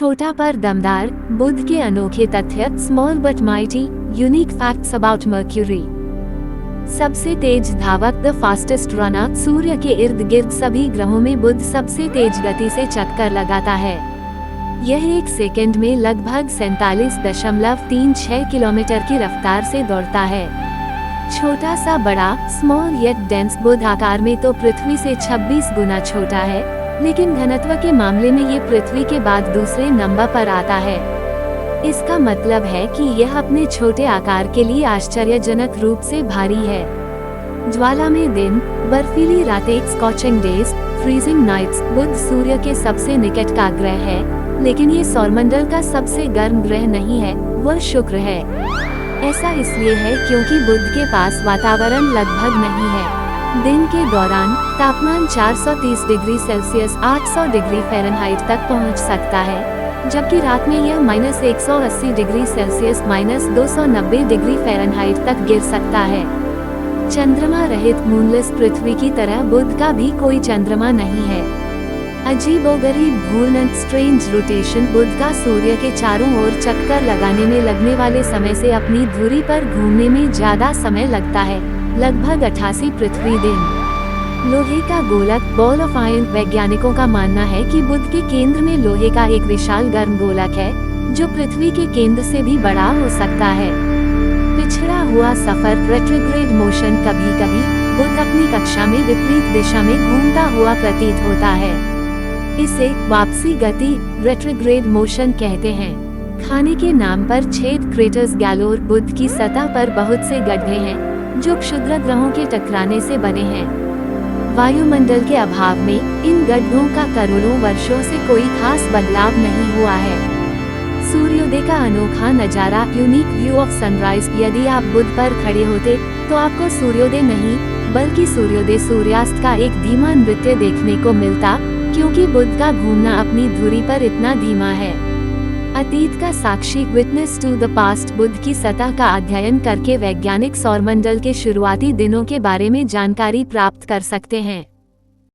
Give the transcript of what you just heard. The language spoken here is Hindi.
छोटा पर दमदार, बुध के अनोखे तथ्य, small but mighty, unique facts about mercury. सबसे तेज धावक, द फास्टेस्ट रनर, सूर्य के इर्द गिर्द सभी ग्रहों में बुध सबसे तेज गति से चक्कर लगाता है। यह एक सेकंड में लगभग 47.36 किलोमीटर की रफ्तार से दौड़ता है। छोटा सा बड़ा, स्मॉल येट डेंस बुध आकार में तो पृथ्वी से 26 गुना छोटा है, लेकिन घनत्व के मामले में ये पृथ्वी के बाद दूसरे नंबर पर आता है। इसका मतलब है कि यह अपने छोटे आकार के लिए आश्चर्यजनक रूप से भारी है। ज्वालामय दिन, बर्फीली रातें, स्कॉचिंग डेज, फ्रीजिंग नाइट्स। बुध सूर्य के सबसे निकट का ग्रह है, लेकिन ये सौरमंडल का सबसे गर्म ग्रह नहीं है, वह शुक्र है। ऐसा इसलिए है क्योंकि बुध के पास वातावरण लगभग नहीं है। दिन के दौरान तापमान 430 डिग्री सेल्सियस 800 डिग्री फ़ारेनहाइट तक पहुंच सकता है, जबकि रात में यह -180 डिग्री सेल्सियस -290 डिग्री फ़ारेनहाइट तक गिर सकता है। चंद्रमा रहित मूनलेस पृथ्वी की तरह बुध का भी कोई चंद्रमा नहीं है। अजीबोगरीब घूर्णन, स्ट्रेंज रोटेशन, बुध का सूर्य के चारों ओर चक्कर लगाने में लगने वाले समय से अपनी धुरी पर घूमने में ज्यादा समय लगता है, लगभग 88 पृथ्वी दिन। लोहे का गोलक, बॉल ऑफ आयरन। वैज्ञानिकों का मानना है कि बुध के केंद्र में लोहे का एक विशाल गर्म गोलक है, जो पृथ्वी के केंद्र से भी बड़ा हो सकता है। पिछड़ा हुआ सफर, रेट्रोग्रेड मोशन। कभी कभी बुध अपनी कक्षा में विपरीत दिशा में घूमता हुआ प्रतीत होता है। इसे वापसी गति, रेट्रोग्रेड मोशन कहते हैं। खाने के नाम पर छेद, क्रेटर्स गैलोर। बुध की सतह पर बहुत से गड्ढे हैं, जो क्षुद्र ग्रहों के टकराने से बने हैं। वायुमंडल के अभाव में इन गड्ढों का करोड़ों वर्षों से कोई खास बदलाव नहीं हुआ है। सूर्योदय का अनोखा नजारा, यूनिक व्यू ऑफ सनराइज। यदि आप बुध पर खड़े होते तो आपको सूर्योदय नहीं, बल्कि सूर्योदय सूर्यास्त का एक धीमा नृत्य देखने को मिलता, क्योंकि बुध का घूमना अपनी धुरी पर इतना धीमा है। अतीत का साक्षी, विटनेस टू द पास्ट। बुध की सतह का अध्ययन करके वैज्ञानिक सौरमंडल के शुरुआती दिनों के बारे में जानकारी प्राप्त कर सकते हैं।